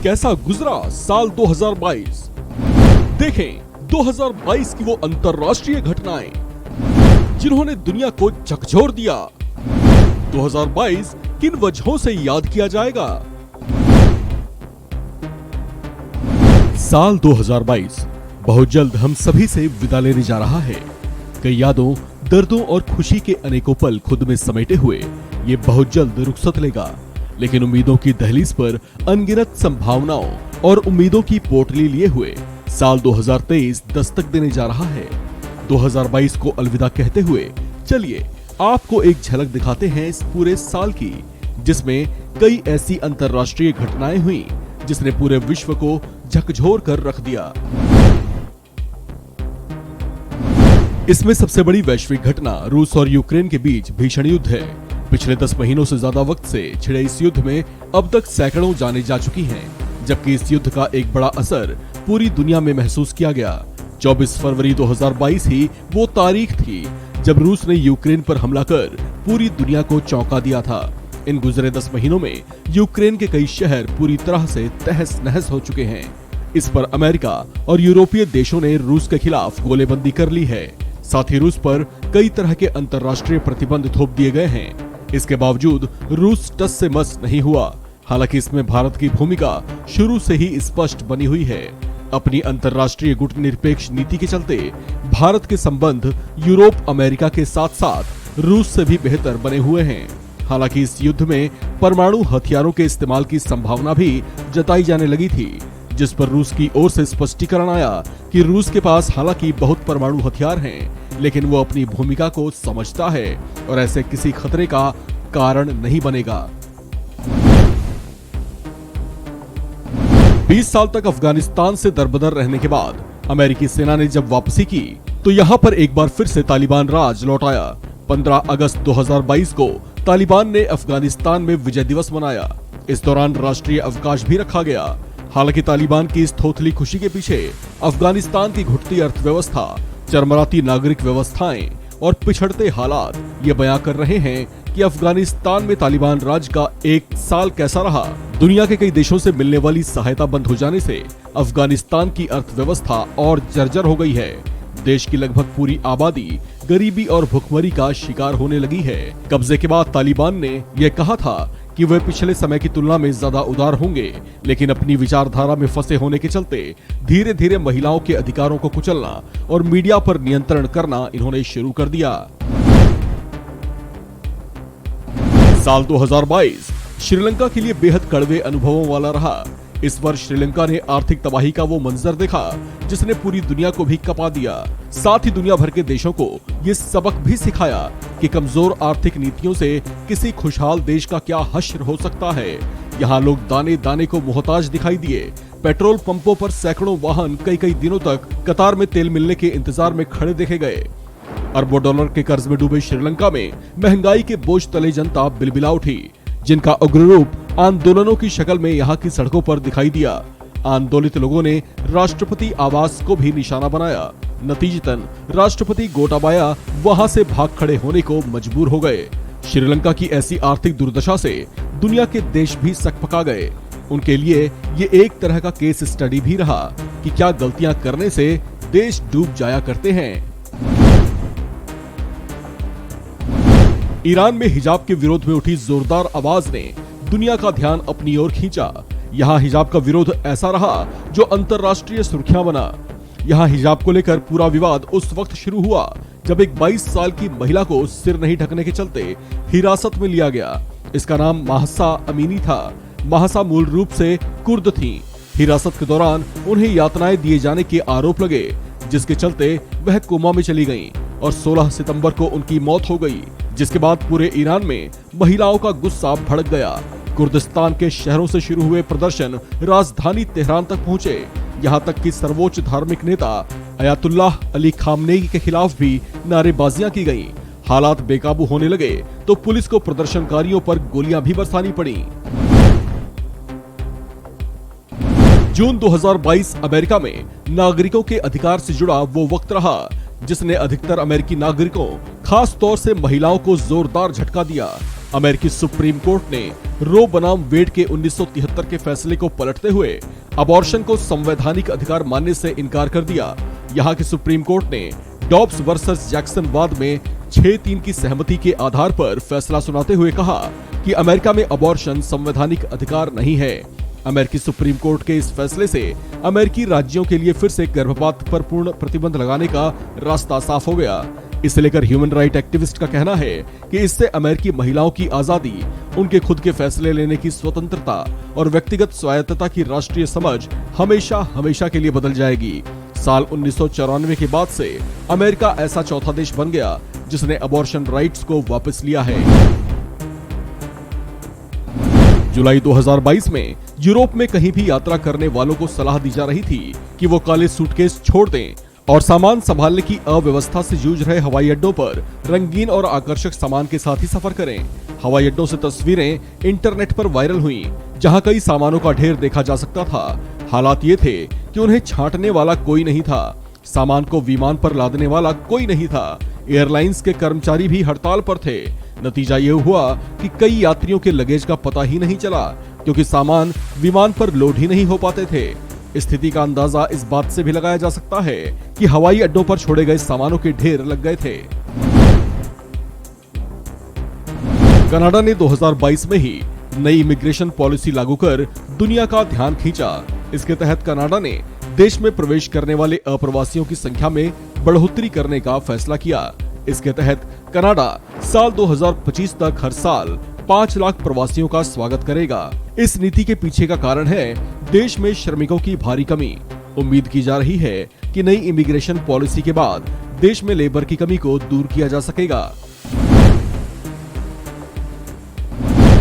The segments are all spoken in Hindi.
कैसा गुजरा साल 2022। देखें 2022 की वो अंतर्राष्ट्रीय घटनाएं जिन्होंने दुनिया को झकझोर दिया। 2022 किन वजहों से याद किया जाएगा। साल 2022 बहुत जल्द हम सभी से विदा लेने जा रहा है। कई यादों, दर्दों और खुशी के अनेकों पल खुद में समेटे हुए ये बहुत जल्द रुखसत लेगा। लेकिन उम्मीदों की दहलीज पर अनगिनत संभावनाओं और उम्मीदों की पोटली लिए हुए साल 2023 दस्तक देने जा रहा है। 2022 को अलविदा कहते हुए चलिए आपको एक झलक दिखाते हैं इस पूरे साल की, जिसमें कई ऐसी अंतर्राष्ट्रीय घटनाएं हुई जिसने पूरे विश्व को झकझोर कर रख दिया। इसमें सबसे बड़ी वैश्विक घटना रूस और यूक्रेन के बीच भीषण युद्ध है। पिछले 10 महीनों से ज्यादा वक्त से छिड़े इस युद्ध में अब तक सैकड़ों जानें जा चुकी हैं, जबकि इस युद्ध का एक बड़ा असर पूरी दुनिया में महसूस किया गया। 24 फरवरी 2022 ही वो तारीख थी जब रूस ने यूक्रेन पर हमला कर पूरी दुनिया को चौंका दिया था। इन गुजरे 10 महीनों में यूक्रेन के कई शहर पूरी तरह से तहस नहस हो चुके हैं। इस पर अमेरिका और यूरोपीय देशों ने रूस के खिलाफ गोलेबंदी कर ली है। साथ ही रूस पर कई तरह के अंतर्राष्ट्रीय प्रतिबंध थोप दिए गए हैं। इसके बावजूद रूस टस से मस नहीं हुआ। हालांकि इसमें भारत की भूमिका शुरू से ही स्पष्ट बनी हुई है। अपनी अंतर्राष्ट्रीय गुटनिरपेक्ष नीति के चलते भारत के संबंध यूरोप, अमेरिका के साथ साथ रूस से भी बेहतर बने हुए हैं। हालांकि इस युद्ध में परमाणु हथियारों के इस्तेमाल की संभावना भी जताई जाने लगी थी, जिस पर रूस की ओर से स्पष्टीकरण आया कि रूस के पास हालांकि बहुत परमाणु हथियार हैं, लेकिन वो अपनी भूमिका को समझता है और ऐसे किसी खतरे का कारण नहीं बनेगा। 20 साल तक अफगानिस्तान से दरबदर रहने के बाद अमेरिकी सेना ने जब वापसी की तो यहाँ पर एक बार फिर से तालिबान राज लौट आया। 15 अगस्त 2022 को तालिबान ने अफगानिस्तान में विजय दिवस मनाया। इस दौरान राष्ट्रीय अवकाश भी रखा गया। हालांकि तालिबान की इस थोथली खुशी के पीछे अफगानिस्तान की घुटती अर्थव्यवस्था, चरमराती नागरिक व्यवस्थाएं और पिछड़ते हालात ये बयां कर रहे हैं कि अफगानिस्तान में तालिबान राज का एक साल कैसा रहा। दुनिया के कई देशों से मिलने वाली सहायता बंद हो जाने से अफगानिस्तान की अर्थव्यवस्था और जर्जर हो गई है। देश की लगभग पूरी आबादी गरीबी और भुखमरी का शिकार होने लगी है। कब्जे के बाद तालिबान ने यह कहा था कि वे पिछले समय की तुलना में ज्यादा उदार होंगे, लेकिन अपनी विचारधारा में फंसे होने के चलते धीरे धीरे महिलाओं के अधिकारों को कुचलना और मीडिया पर नियंत्रण करना इन्होंने शुरू कर दिया। साल 2022 श्रीलंका के लिए बेहद कड़वे अनुभवों वाला रहा। इस वर्ष श्रीलंका ने आर्थिक तबाही का वो मंजर देखा जिसने पूरी दुनिया को भी कपा दिया। साथ ही दुनिया भर के देशों को ये सबक भी सिखाया कि कमजोर आर्थिक नीतियों से किसी खुशहाल देश का क्या हश्र हो सकता है। यहाँ लोग दाने दाने को मोहताज दिखाई दिए। पेट्रोल पंपों पर सैकड़ों वाहन कई दिनों तक कतार में तेल मिलने के इंतजार में खड़े देखे गए। अरबों डॉलर के कर्ज में डूबे श्रीलंका में महंगाई के बोझ तले जनता बिलबिला उठी, जिनका उग्र रूप आंदोलनों की शक्ल में यहाँ की सड़कों पर दिखाई दिया। आंदोलित लोगों ने राष्ट्रपति आवास को भी निशाना बनाया। नतीजतन राष्ट्रपति गोटाबाया वहां से भाग खड़े होने को मजबूर हो गए। श्रीलंका की ऐसी आर्थिक दुर्दशा से दुनिया के देश भी सकपका गए। उनके लिए ये एक तरह का केस स्टडी भी रहा कि क्या गलतियां करने से देश डूब जाया करते हैं। ईरान में हिजाब के विरोध में उठी जोरदार आवाज ने दुनिया का ध्यान अपनी ओर खींचा। यहाँ हिजाब का विरोध ऐसा रहा जो अंतर्राष्ट्रीय सुर्खियां बना। यहाँ हिजाब को लेकर पूरा विवाद उस वक्त शुरू हुआ जब एक 22 साल की महिला को सिर नहीं ढकने के चलते हिरासत में लिया गया। इसका नाम महसा अमीनी था। महसा मूल रूप से कुर्द थी। हिरासत के दौरान उन्हें यातनाएं दिए जाने के आरोप लगे, जिसके चलते वह कोमा में चली गईं और 16 सितंबर को उनकी मौत हो गई। जिसके बाद पूरे ईरान में महिलाओं का गुस्सा भड़क गया। कुर्दिस्तान के शहरों से शुरू हुए प्रदर्शन राजधानी तेहरान तक पहुंचे। यहाँ तक कि सर्वोच्च धार्मिक नेता अयातुल्लाह अली खामनेई के खिलाफ भी नारेबाजियां की गईं। हालात बेकाबू होने लगे तो पुलिस को प्रदर्शनकारियों पर गोलियां भी बरसानी पड़ी। जून 2022 अमेरिका में नागरिकों के अधिकार से जुड़ा वो वक्त रहा जिसने अधिकतर अमेरिकी नागरिकों, खास तौर से महिलाओं को जोरदार झटका दिया। अमेरिकी सुप्रीम कोर्ट ने रो बनाम वेड के 1973 के फैसले को पलटते हुए अबॉर्शन को संवैधानिक अधिकार मानने से इनकार कर दिया। यहाँ की सुप्रीम कोर्ट ने डॉब्स वर्सेस जैक्सन वाद में 6-3 की सहमति के आधार पर फैसला सुनाते हुए कहा कि अमेरिका में अबॉर्शन संवैधानिक अधिकार नहीं है। अमेरिकी सुप्रीम कोर्ट के इस फैसले से अमेरिकी राज्यों के लिए फिर से गर्भपात पर पूर्ण प्रतिबंध लगाने का रास्ता साफ हो गया। इसे लेकर ह्यूमन राइट एक्टिविस्ट का कहना है कि इससे अमेरिकी महिलाओं की आजादी, उनके खुद के फैसले लेने की स्वतंत्रता और व्यक्तिगत स्वायत्तता की राष्ट्रीय समझ हमेशा हमेशा के लिए बदल जाएगी। साल 1994 के बाद से अमेरिका ऐसा चौथा देश बन गया जिसने अबॉर्शन राइट्स को वापस लिया है। जुलाई 2022 में यूरोप में कहीं भी यात्रा करने वालों को सलाह दी जा रही थी कि वो काले सूटकेस छोड़ दें और सामान संभालने की अव्यवस्था से जूझ रहे हवाई अड्डों पर रंगीन और आकर्षक सामान के साथ ही सफर करें। हवाई अड्डों से तस्वीरें इंटरनेट पर वायरल हुई, जहां कई सामानों का ढेर देखा जा सकता था। हालात ये थे कि उन्हें छांटने वाला कोई नहीं था, सामान को विमान पर लादने वाला कोई नहीं था, एयरलाइंस के कर्मचारी भी हड़ताल पर थे। नतीजा ये हुआ कि कई यात्रियों के लगेज का पता ही नहीं चला, क्योंकि सामान विमान पर लोड ही नहीं हो पाते थे। स्थिति का अंदाजा इस बात से भी लगाया जा सकता है कि हवाई अड्डों पर छोड़े गए सामानों के ढेर लग गए थे। कनाडा ने 2022 में ही नई इमिग्रेशन पॉलिसी लागू कर दुनिया का ध्यान खींचा। इसके तहत कनाडा ने देश में प्रवेश करने वाले अप्रवासियों की संख्या में बढ़ोतरी करने का फैसला किया। इसके तहत कनाडा साल 2025 तक हर साल 5 लाख प्रवासियों का स्वागत करेगा। इस नीति के पीछे का कारण है देश में श्रमिकों की भारी कमी। उम्मीद की जा रही है कि नई इमिग्रेशन पॉलिसी के बाद देश में लेबर की कमी को दूर किया जा सकेगा।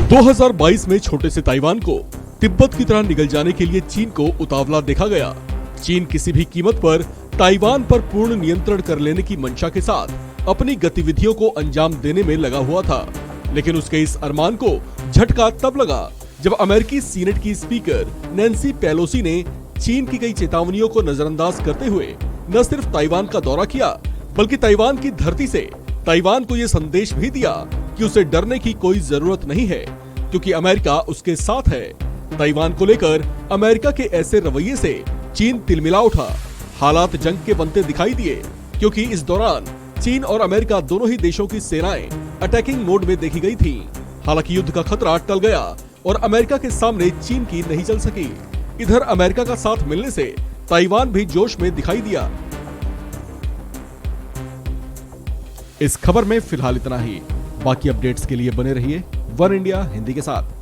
2022 में छोटे से ताइवान को तिब्बत की तरह निगल जाने के लिए चीन को उतावला देखा गया। चीन किसी भी कीमत पर ताइवान पर पूर्ण नियंत्रण कर लेने की मंशा के साथ अपनी गतिविधियों को अंजाम देने में लगा हुआ था, लेकिन उसके इस अरमान को झटका तब लगा जब अमेरिकी सीनेट की स्पीकर नैन्सी पेलोसी ने चीन की कई चेतावनियों को नजरअंदाज करते हुए न सिर्फ ताइवान का दौरा किया, बल्कि ताइवान की धरती से ताइवान को ये संदेश भी दिया कि उसे डरने की कोई जरूरत नहीं है, क्योंकि अमेरिका उसके साथ है। ताइवान को लेकर अमेरिका के ऐसे रवैये से चीन तिलमिला उठा। हालात जंग के बनते दिखाई दिए, क्योंकि इस दौरान चीन और अमेरिका दोनों ही देशों की सेनाएं अटैकिंग मोड में देखी गई थी। हालांकि युद्ध का खतरा टल गया और अमेरिका के सामने चीन की नहीं चल सकी। इधर अमेरिका का साथ मिलने से ताइवान भी जोश में दिखाई दिया। इस खबर में फिलहाल इतना ही। बाकी अपडेट्स के लिए बने रहिए वन इंडिया हिंदी के साथ।